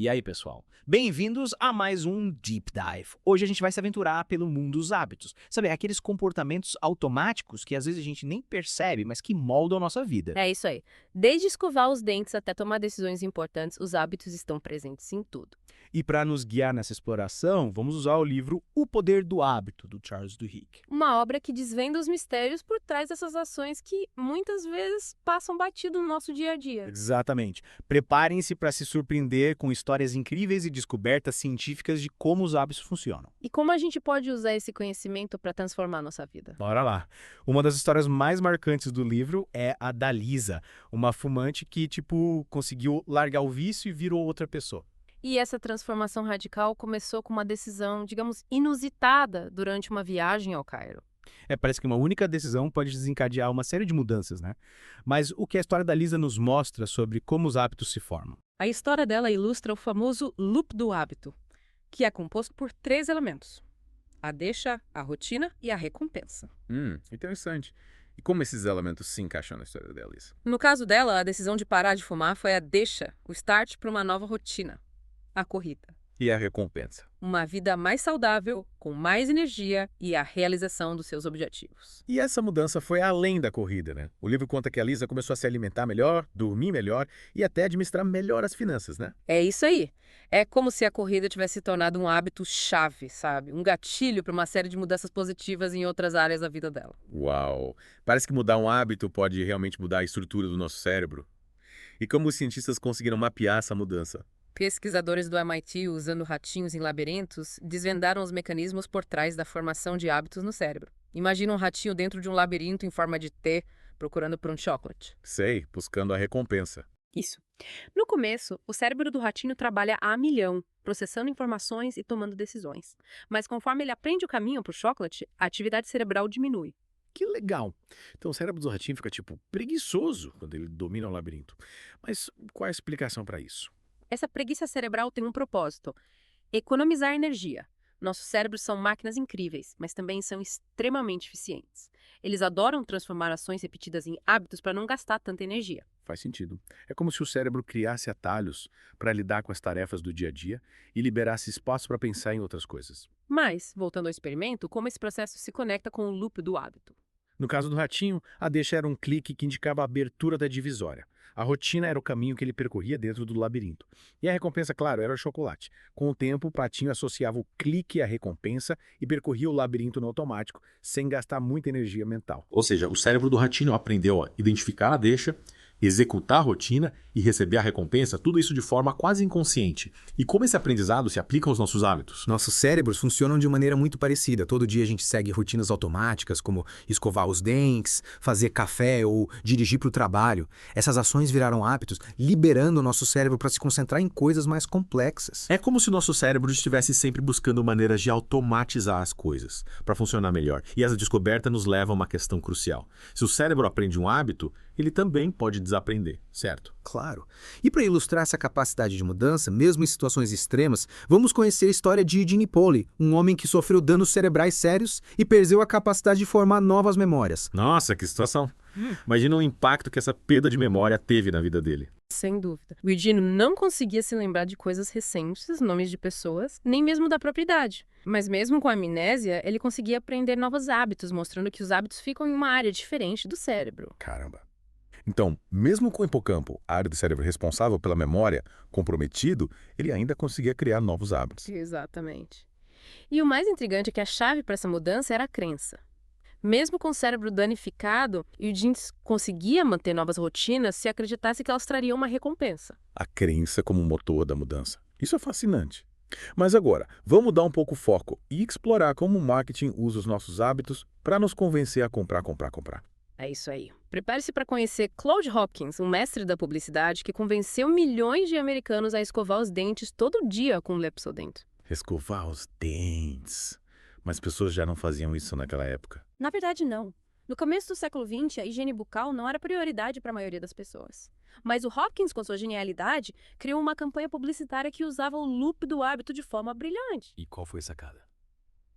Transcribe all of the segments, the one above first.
E aí, pessoal? Bem-vindos a mais um Deep Dive. Hoje a gente vai se aventurar pelo mundo dos hábitos. Sabe, aqueles comportamentos automáticos que às vezes a gente nem percebe, mas que moldam a nossa vida. É isso aí. Desde escovar os dentes até tomar decisões importantes, os hábitos estão presentes em tudo. E para nos guiar nessa exploração, vamos usar o livro O Poder do Hábito, do Charles Duhigg. Uma obra que desvenda os mistérios por trás dessas ações que muitas vezes passam batido no nosso dia a dia. Exatamente. Preparem-se para se surpreender com histórias incríveis e descobertas científicas de como os hábitos funcionam. E como a gente pode usar esse conhecimento para transformar nossa vida? Bora lá. Uma das histórias mais marcantes do livro é a da Lisa, uma fumante que, conseguiu largar o vício e virou outra pessoa. E essa transformação radical começou com uma decisão, digamos, inusitada durante uma viagem ao Cairo. Parece que uma única decisão pode desencadear uma série de mudanças, né? Mas o que a história da Lisa nos mostra sobre como os hábitos se formam? A história dela ilustra o famoso loop do hábito, que é composto por 3 elementos: a deixa, a rotina e a recompensa. Interessante. E como esses elementos se encaixam na história da Lisa? No caso dela, a decisão de parar de fumar foi a deixa, o start para uma nova rotina: a corrida. E a recompensa? Uma vida mais saudável, com mais energia e a realização dos seus objetivos. E essa mudança foi além da corrida, né? O livro conta que a Lisa começou a se alimentar melhor, dormir melhor e até administrar melhor as finanças, né? É isso aí. É como se a corrida tivesse se tornado um hábito chave, sabe? Um gatilho para uma série de mudanças positivas em outras áreas da vida dela. Uau! Parece que mudar um hábito pode realmente mudar a estrutura do nosso cérebro. E como os cientistas conseguiram mapear essa mudança? Pesquisadores do MIT, usando ratinhos em labirintos, desvendaram os mecanismos por trás da formação de hábitos no cérebro. Imagina um ratinho dentro de um labirinto em forma de T, procurando por um chocolate. Sei, buscando a recompensa. Isso. No começo, o cérebro do ratinho trabalha a milhão, processando informações e tomando decisões. Mas conforme ele aprende o caminho para o chocolate, a atividade cerebral diminui. Que legal! Então o cérebro do ratinho fica, preguiçoso quando ele domina o labirinto. Mas qual é a explicação para isso? Essa preguiça cerebral tem um propósito: economizar energia. Nossos cérebros são máquinas incríveis, mas também são extremamente eficientes. Eles adoram transformar ações repetidas em hábitos para não gastar tanta energia. Faz sentido. É como se o cérebro criasse atalhos para lidar com as tarefas do dia a dia e liberasse espaço para pensar em outras coisas. Mas, voltando ao experimento, como esse processo se conecta com o loop do hábito? No caso do ratinho, a deixa era um clique que indicava a abertura da divisória. A rotina era o caminho que ele percorria dentro do labirinto. E a recompensa, claro, era o chocolate. Com o tempo, o patinho associava o clique à recompensa e percorria o labirinto no automático, sem gastar muita energia mental. Ou seja, o cérebro do ratinho aprendeu a identificar a deixa, executar a rotina e receber a recompensa, tudo isso de forma quase inconsciente. E como esse aprendizado se aplica aos nossos hábitos? Nossos cérebros funcionam de maneira muito parecida. Todo dia a gente segue rotinas automáticas, como escovar os dentes, fazer café ou dirigir para o trabalho. Essas ações viraram hábitos, liberando o nosso cérebro para se concentrar em coisas mais complexas. É como se o nosso cérebro estivesse sempre buscando maneiras de automatizar as coisas, para funcionar melhor. E essa descoberta nos leva a uma questão crucial. Se o cérebro aprende um hábito, ele também pode desaprender, certo? Claro. E para ilustrar essa capacidade de mudança, mesmo em situações extremas, vamos conhecer a história de Gene Pauley, um homem que sofreu danos cerebrais sérios e perdeu a capacidade de formar novas memórias. Nossa, que situação! Imagina o impacto que essa perda de memória teve na vida dele. Sem dúvida. O Eugênio não conseguia se lembrar de coisas recentes, nomes de pessoas, nem mesmo da propriedade. Mas mesmo com a amnésia, ele conseguia aprender novos hábitos, mostrando que os hábitos ficam em uma área diferente do cérebro. Caramba! Então, mesmo com o hipocampo, a área do cérebro responsável pela memória, comprometido, ele ainda conseguia criar novos hábitos. Exatamente. E o mais intrigante é que a chave para essa mudança era a crença. Mesmo com o cérebro danificado, Eugene conseguia manter novas rotinas se acreditasse que elas trariam uma recompensa. A crença como motor da mudança. Isso é fascinante. Mas agora, vamos mudar um pouco o foco e explorar como o marketing usa os nossos hábitos para nos convencer a comprar. É isso aí. Prepare-se para conhecer Claude Hopkins, um mestre da publicidade que convenceu milhões de americanos a escovar os dentes todo dia com Lepsodent. Escovar os dentes. Mas pessoas já não faziam isso naquela época. Na verdade, não. No começo do século XX, a higiene bucal não era prioridade para a maioria das pessoas. Mas o Hopkins, com sua genialidade, criou uma campanha publicitária que usava o loop do hábito de forma brilhante. E qual foi a sacada?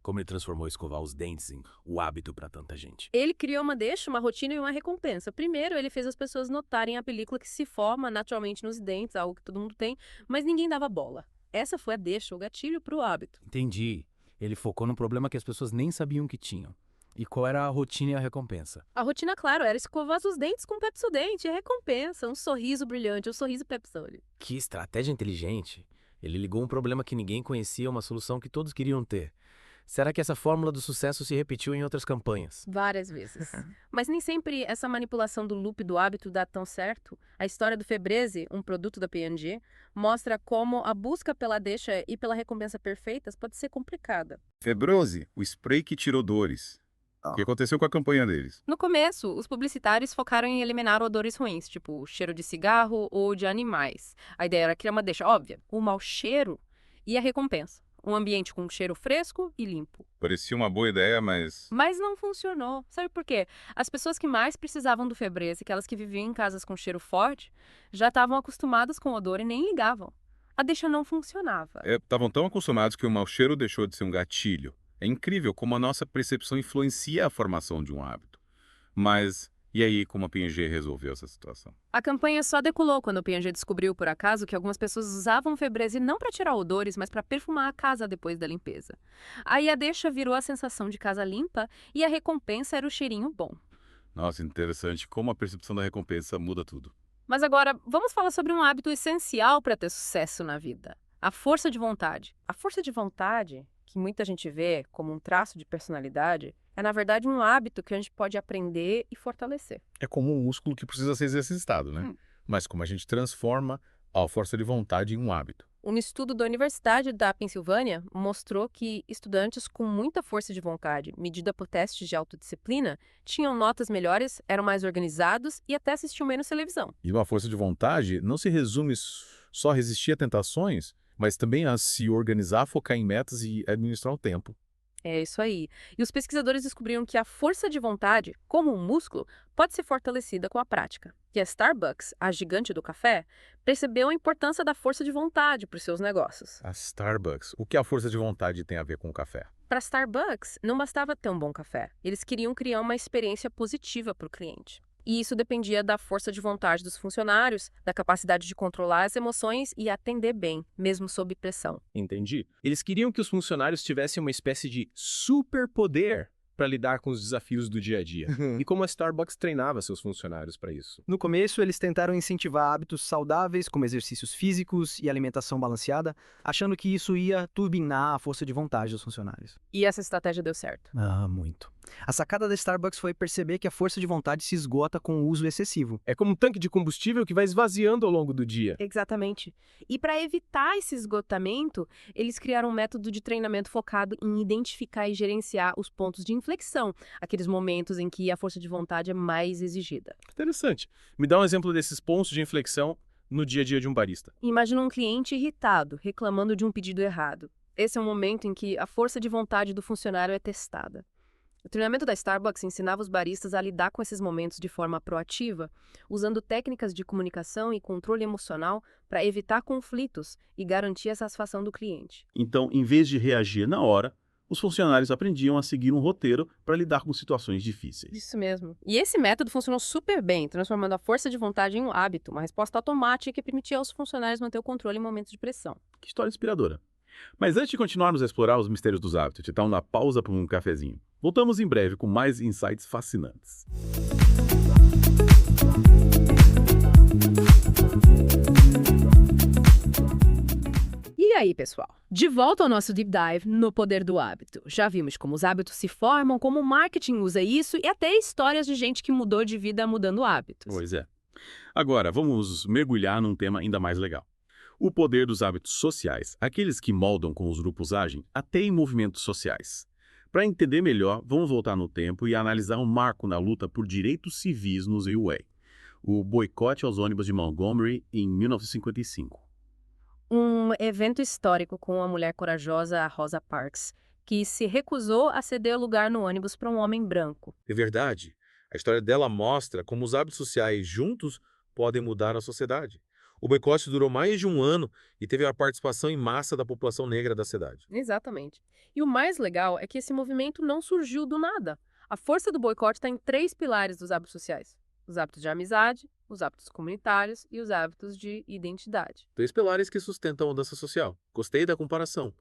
Como ele transformou escovar os dentes em o hábito para tanta gente? Ele criou uma deixa, uma rotina e uma recompensa. Primeiro, ele fez as pessoas notarem a película que se forma naturalmente nos dentes, algo que todo mundo tem, mas ninguém dava bola. Essa foi a deixa, o gatilho para o hábito. Entendi. Ele focou num problema que as pessoas nem sabiam que tinham. E qual era a rotina e a recompensa? A rotina, claro, era escovar os dentes com Pepsodent, e a recompensa, um sorriso brilhante, um sorriso Pepsodent. Que estratégia inteligente. Ele ligou um problema que ninguém conhecia a uma solução que todos queriam ter. Será que essa fórmula do sucesso se repetiu em outras campanhas? Várias vezes. Mas nem sempre essa manipulação do loop do hábito dá tão certo. A história do Febreze, um produto da P&G, mostra como a busca pela deixa e pela recompensa perfeitas pode ser complicada. Febreze, o spray que tirou dores. O que aconteceu com a campanha deles? No começo, os publicitários focaram em eliminar odores ruins, tipo cheiro de cigarro ou de animais. A ideia era criar uma deixa óbvia, o mau cheiro e a recompensa. Um ambiente com cheiro fresco e limpo. Parecia uma boa ideia, mas... Mas não funcionou. Sabe por quê? As pessoas que mais precisavam do Febreze, aquelas que viviam em casas com cheiro forte, já estavam acostumadas com o odor e nem ligavam. A deixa não funcionava. Estavam tão acostumados que o mau cheiro deixou de ser um gatilho. É incrível como a nossa percepção influencia a formação de um hábito. Mas, e aí, como a P&G resolveu essa situação? A campanha só decolou quando o P&G descobriu, por acaso, que algumas pessoas usavam o Febreze não para tirar odores, mas para perfumar a casa depois da limpeza. Aí a deixa virou a sensação de casa limpa e a recompensa era o cheirinho bom. Nossa, interessante como a percepção da recompensa muda tudo. Mas agora, vamos falar sobre um hábito essencial para ter sucesso na vida. A força de vontade. A força de vontade, que muita gente vê como um traço de personalidade, é na verdade um hábito que a gente pode aprender e fortalecer. É como um músculo que precisa ser exercitado, né? Mas como a gente transforma a força de vontade em um hábito. Um estudo da Universidade da Pensilvânia mostrou que estudantes com muita força de vontade, medida por testes de autodisciplina, tinham notas melhores, eram mais organizados e até assistiam menos televisão. E uma força de vontade não se resume só a resistir a tentações, mas também a se organizar, focar em metas e administrar o tempo. É isso aí. E os pesquisadores descobriram que a força de vontade, como um músculo, pode ser fortalecida com a prática. E a Starbucks, a gigante do café, percebeu a importância da força de vontade para os seus negócios. A Starbucks. O que a força de vontade tem a ver com o café? Para a Starbucks, não bastava ter um bom café. Eles queriam criar uma experiência positiva para o cliente. E isso dependia da força de vontade dos funcionários, da capacidade de controlar as emoções e atender bem, mesmo sob pressão. Entendi. Eles queriam que os funcionários tivessem uma espécie de superpoder para lidar com os desafios do dia a dia. E como a Starbucks treinava seus funcionários para isso? No começo, eles tentaram incentivar hábitos saudáveis, como exercícios físicos e alimentação balanceada, achando que isso ia turbinar a força de vontade dos funcionários. E essa estratégia deu certo. Muito. A sacada da Starbucks foi perceber que a força de vontade se esgota com o uso excessivo. É como um tanque de combustível que vai esvaziando ao longo do dia. Exatamente. E para evitar esse esgotamento, eles criaram um método de treinamento focado em identificar e gerenciar os pontos de inflexão, aqueles momentos em que a força de vontade é mais exigida. Interessante. Me dá um exemplo desses pontos de inflexão no dia a dia de um barista. Imagina um cliente irritado, reclamando de um pedido errado. Esse é um momento em que a força de vontade do funcionário é testada. O treinamento da Starbucks ensinava os baristas a lidar com esses momentos de forma proativa, usando técnicas de comunicação e controle emocional para evitar conflitos e garantir a satisfação do cliente. Então, em vez de reagir na hora, os funcionários aprendiam a seguir um roteiro para lidar com situações difíceis. Isso mesmo. E esse método funcionou super bem, transformando a força de vontade em um hábito, uma resposta automática que permitia aos funcionários manter o controle em momentos de pressão. Que história inspiradora. Mas antes de continuarmos a explorar os mistérios dos hábitos, te dá uma pausa para um cafezinho. Voltamos em breve com mais insights fascinantes. E aí, pessoal? De volta ao nosso Deep Dive no poder do hábito. Já vimos como os hábitos se formam, como o marketing usa isso e até histórias de gente que mudou de vida mudando hábitos. Pois é. Agora, vamos mergulhar num tema ainda mais legal. O poder dos hábitos sociais, aqueles que moldam como os grupos agem, até em movimentos sociais. Para entender melhor, vamos voltar no tempo e analisar um marco na luta por direitos civis nos UA, o boicote aos ônibus de Montgomery em 1955. Um evento histórico com a mulher corajosa Rosa Parks, que se recusou a ceder lugar no ônibus para um homem branco. É verdade. A história dela mostra como os hábitos sociais juntos podem mudar a sociedade. O boicote durou mais de um ano e teve a participação em massa da população negra da cidade. Exatamente. E o mais legal é que esse movimento não surgiu do nada. A força do boicote está em 3 pilares dos hábitos sociais: os hábitos de amizade, os hábitos comunitários e os hábitos de identidade. 3 pilares que sustentam a mudança social. Gostei da comparação.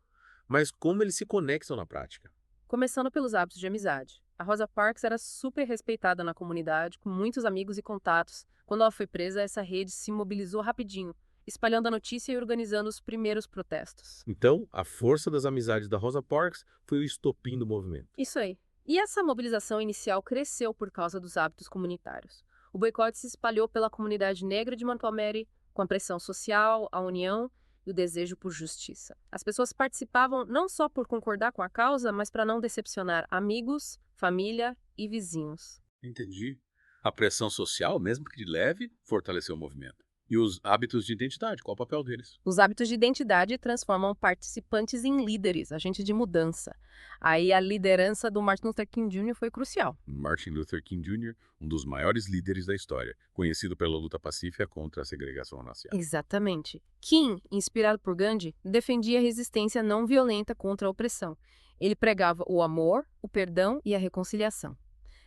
Mas como eles se conectam na prática? Começando pelos hábitos de amizade. A Rosa Parks era super respeitada na comunidade, com muitos amigos e contatos. Quando ela foi presa, essa rede se mobilizou rapidinho, espalhando a notícia e organizando os primeiros protestos. Então, a força das amizades da Rosa Parks foi o estopim do movimento. Isso aí. E essa mobilização inicial cresceu por causa dos hábitos comunitários. O boicote se espalhou pela comunidade negra de Montgomery, com a pressão social, a união e o desejo por justiça. As pessoas participavam não só por concordar com a causa, mas para não decepcionar amigos, família e vizinhos. Entendi. A pressão social, mesmo que de leve, fortaleceu o movimento. E os hábitos de identidade, qual o papel deles? Os hábitos de identidade transformam participantes em líderes, agentes de mudança. Aí a liderança do Martin Luther King Jr. foi crucial. Martin Luther King Jr., um dos maiores líderes da história, conhecido pela luta pacífica contra a segregação racial. Exatamente. King, inspirado por Gandhi, defendia a resistência não violenta contra a opressão. Ele pregava o amor, o perdão e a reconciliação.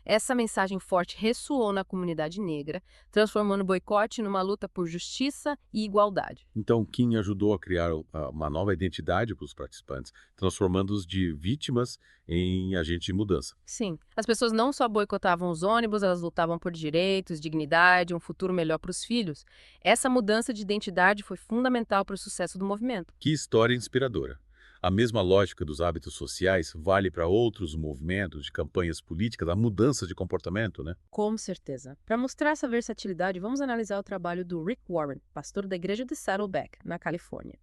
Essa mensagem forte ressoou na comunidade negra, transformando o boicote numa luta por justiça e igualdade. Então, King ajudou a criar uma nova identidade para os participantes, transformando-os de vítimas em agentes de mudança. Sim, as pessoas não só boicotavam os ônibus, elas lutavam por direitos, dignidade, um futuro melhor para os filhos. Essa mudança de identidade foi fundamental para o sucesso do movimento. Que história inspiradora! A mesma lógica dos hábitos sociais vale para outros movimentos de campanhas políticas, a mudança de comportamento, né? Com certeza. Para mostrar essa versatilidade, vamos analisar o trabalho do Rick Warren, pastor da igreja de Saddleback, na Califórnia.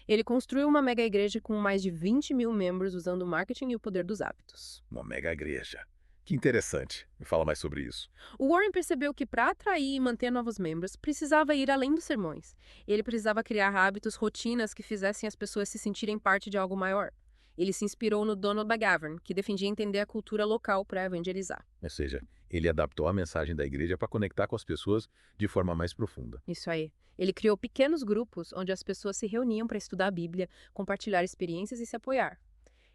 Ele construiu uma mega igreja com mais de 20 mil membros usando o marketing e o poder dos hábitos. Uma mega igreja. Que interessante. Me fala mais sobre isso. O Warren percebeu que para atrair e manter novos membros, precisava ir além dos sermões. Ele precisava criar hábitos, rotinas que fizessem as pessoas se sentirem parte de algo maior. Ele se inspirou no Donald McGavran, que defendia entender a cultura local para evangelizar. Ou seja, ele adaptou a mensagem da igreja para conectar com as pessoas de forma mais profunda. Isso aí. Ele criou pequenos grupos onde as pessoas se reuniam para estudar a Bíblia, compartilhar experiências e se apoiar.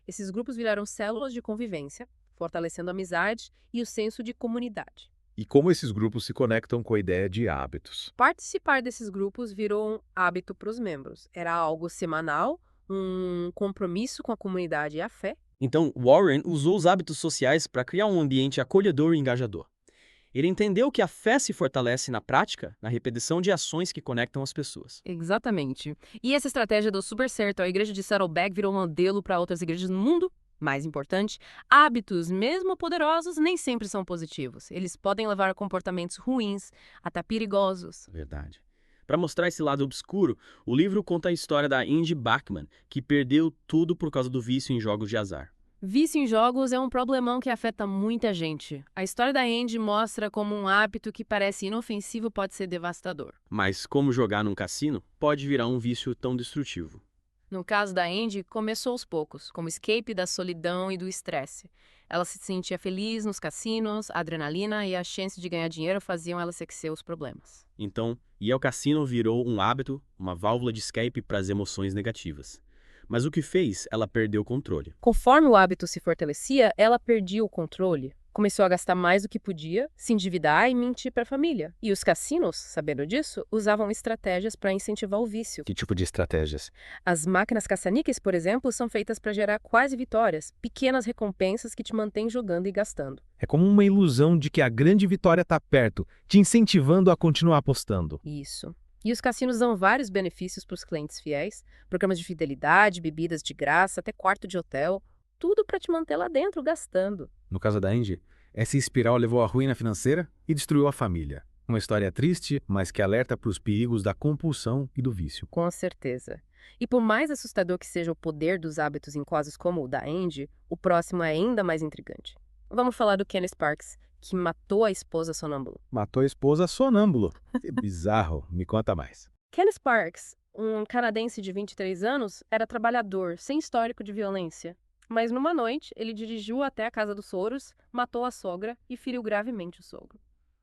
Esses grupos viraram células de convivência, fortalecendo a amizade e o senso de comunidade. E como esses grupos se conectam com a ideia de hábitos? Participar desses grupos virou um hábito para os membros. Era algo semanal, um compromisso com a comunidade e a fé. Então, Warren usou os hábitos sociais para criar um ambiente acolhedor e engajador. Ele entendeu que a fé se fortalece na prática, na repetição de ações que conectam as pessoas. Exatamente. E essa estratégia deu super certo. A igreja de Saddleback virou um modelo para outras igrejas no mundo. Mais importante, hábitos, mesmo poderosos, nem sempre são positivos. Eles podem levar a comportamentos ruins, até perigosos. Verdade. Para mostrar esse lado obscuro, o livro conta a história da Angie Bachman, que perdeu tudo por causa do vício em jogos de azar. Vício em jogos é um problemão que afeta muita gente. A história da Angie mostra como um hábito que parece inofensivo pode ser devastador. Mas como jogar num cassino pode virar um vício tão destrutivo. No caso da Angie, começou aos poucos, como escape da solidão e do estresse. Ela se sentia feliz nos cassinos, a adrenalina e a chance de ganhar dinheiro faziam ela esquecer os problemas. Então, ir ao cassino virou um hábito, uma válvula de escape para as emoções negativas. Mas o que fez? Ela perdeu o controle. Conforme o hábito se fortalecia, ela perdia o controle. Começou a gastar mais do que podia, se endividar e mentir para a família. E os cassinos, sabendo disso, usavam estratégias para incentivar o vício. Que tipo de estratégias? As máquinas caça-níqueis, por exemplo, são feitas para gerar quase vitórias, pequenas recompensas que te mantêm jogando e gastando. É como uma ilusão de que a grande vitória está perto, te incentivando a continuar apostando. Isso. E os cassinos dão vários benefícios para os clientes fiéis, programas de fidelidade, bebidas de graça, até quarto de hotel, tudo para te manter lá dentro gastando. No caso da Angie, essa espiral levou à ruína financeira e destruiu a família. Uma história triste, mas que alerta para os perigos da compulsão e do vício. Com certeza. E por mais assustador que seja o poder dos hábitos em casos como o da Angie, o próximo é ainda mais intrigante. Vamos falar do Kenneth Parks, que matou a esposa sonâmbulo. Matou a esposa sonâmbulo. Que bizarro. Me conta mais. Kenneth Parks, um canadense de 23 anos, era trabalhador, sem histórico de violência. Mas numa noite, ele dirigiu até a casa dos sogros, matou a sogra e feriu gravemente o sogro.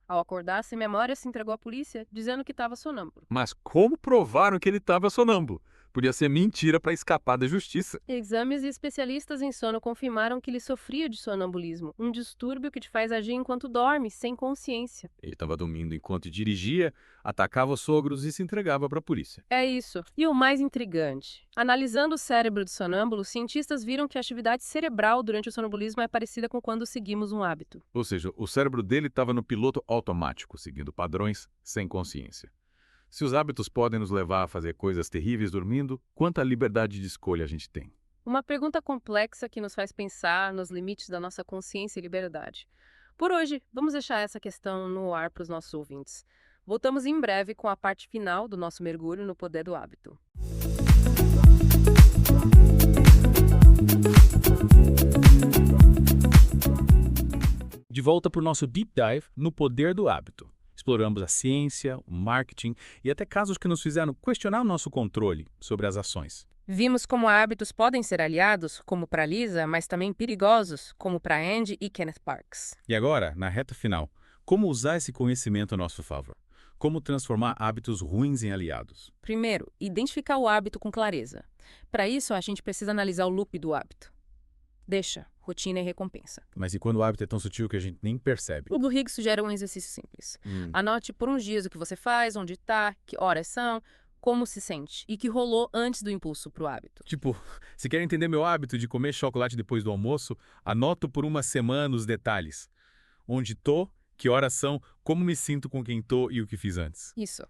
Ao acordar sem memória, se entregou à polícia, dizendo que estava sonâmbulo. Mas como provaram que ele estava sonâmbulo? Podia ser mentira para escapar da justiça. Exames e especialistas em sono confirmaram que ele sofria de sonambulismo, um distúrbio que te faz agir enquanto dorme, sem consciência. Ele estava dormindo enquanto dirigia, atacava os sogros e se entregava para a polícia. É isso. E o mais intrigante, analisando o cérebro do sonâmbulo, cientistas viram que a atividade cerebral durante o sonambulismo é parecida com quando seguimos um hábito. Ou seja, o cérebro dele estava no piloto automático, seguindo padrões sem consciência. Se os hábitos podem nos levar a fazer coisas terríveis dormindo, quanta liberdade de escolha a gente tem? Uma pergunta complexa que nos faz pensar nos limites da nossa consciência e liberdade. Por hoje, vamos deixar essa questão no ar para os nossos ouvintes. Voltamos em breve com a parte final do nosso mergulho no poder do hábito. De volta para o nosso Deep Dive no poder do hábito. Exploramos a ciência, o marketing e até casos que nos fizeram questionar o nosso controle sobre as ações. Vimos como hábitos podem ser aliados, como para Lisa, mas também perigosos, como para Andy e Kenneth Parks. E agora, na reta final, como usar esse conhecimento a nosso favor? Como transformar hábitos ruins em aliados? Primeiro, identificar o hábito com clareza. Para isso, a gente precisa analisar o loop do hábito. Deixa, rotina e recompensa. Mas e quando o hábito é tão sutil que a gente nem percebe? O Blue Higgs sugere um exercício simples. Anote por uns dias o que você faz, onde está, que horas são, como se sente e que rolou antes do impulso para o hábito. Tipo, se quer entender meu hábito de comer chocolate depois do almoço, anoto por uma semana os detalhes. Onde tô, que horas são, como me sinto com quem tô e o que fiz antes. Isso.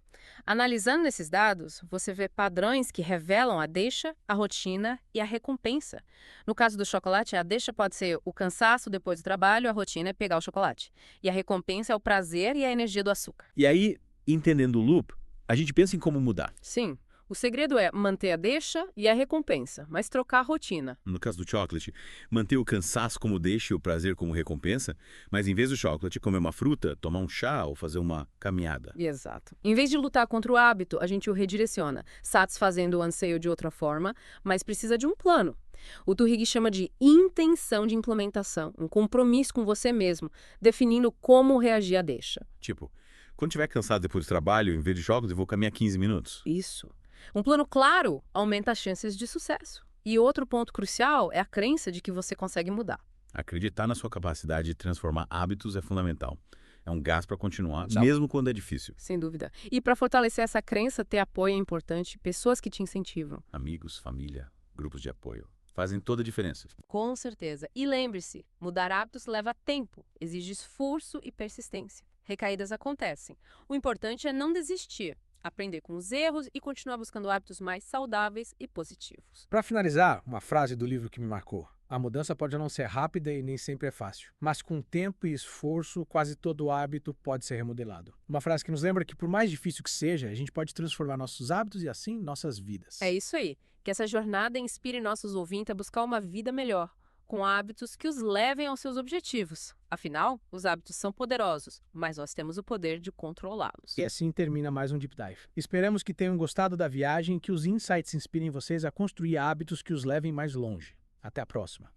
Analisando esses dados, você vê padrões que revelam a deixa, a rotina e a recompensa. No caso do chocolate, a deixa pode ser o cansaço depois do trabalho, a rotina é pegar o chocolate. E a recompensa é o prazer e a energia do açúcar. E aí, entendendo o loop, a gente pensa em como mudar. Sim. O segredo é manter a deixa e a recompensa, mas trocar a rotina. No caso do chocolate, manter o cansaço como deixa e o prazer como recompensa, mas em vez do chocolate, comer uma fruta, tomar um chá ou fazer uma caminhada. Exato. Em vez de lutar contra o hábito, a gente o redireciona, satisfazendo o anseio de outra forma, mas precisa de um plano. O Duhigg chama de intenção de implementação, um compromisso com você mesmo, definindo como reagir à deixa. Tipo, quando estiver cansado depois do trabalho, em vez de chocolate, eu vou caminhar 15 minutos. Isso. Um plano claro aumenta as chances de sucesso. E outro ponto crucial é a crença de que você consegue mudar. Acreditar na sua capacidade de transformar hábitos é fundamental. É um gás para continuar, mesmo quando é difícil. Sem dúvida. E para fortalecer essa crença, ter apoio é importante, pessoas que te incentivam. Amigos, família, grupos de apoio. Fazem toda a diferença. Com certeza. E lembre-se, mudar hábitos leva tempo, exige esforço e persistência. Recaídas acontecem. O importante é não desistir, aprender com os erros e continuar buscando hábitos mais saudáveis e positivos. Para finalizar, uma frase do livro que me marcou. A mudança pode não ser rápida e nem sempre é fácil, mas com tempo e esforço, quase todo hábito pode ser remodelado. Uma frase que nos lembra que, por mais difícil que seja, a gente pode transformar nossos hábitos e, assim, nossas vidas. É isso aí. Que essa jornada inspire nossos ouvintes a buscar uma vida melhor, com hábitos que os levem aos seus objetivos. Afinal, os hábitos são poderosos, mas nós temos o poder de controlá-los. E assim termina mais um Deep Dive. Esperamos que tenham gostado da viagem e que os insights inspirem vocês a construir hábitos que os levem mais longe. Até a próxima.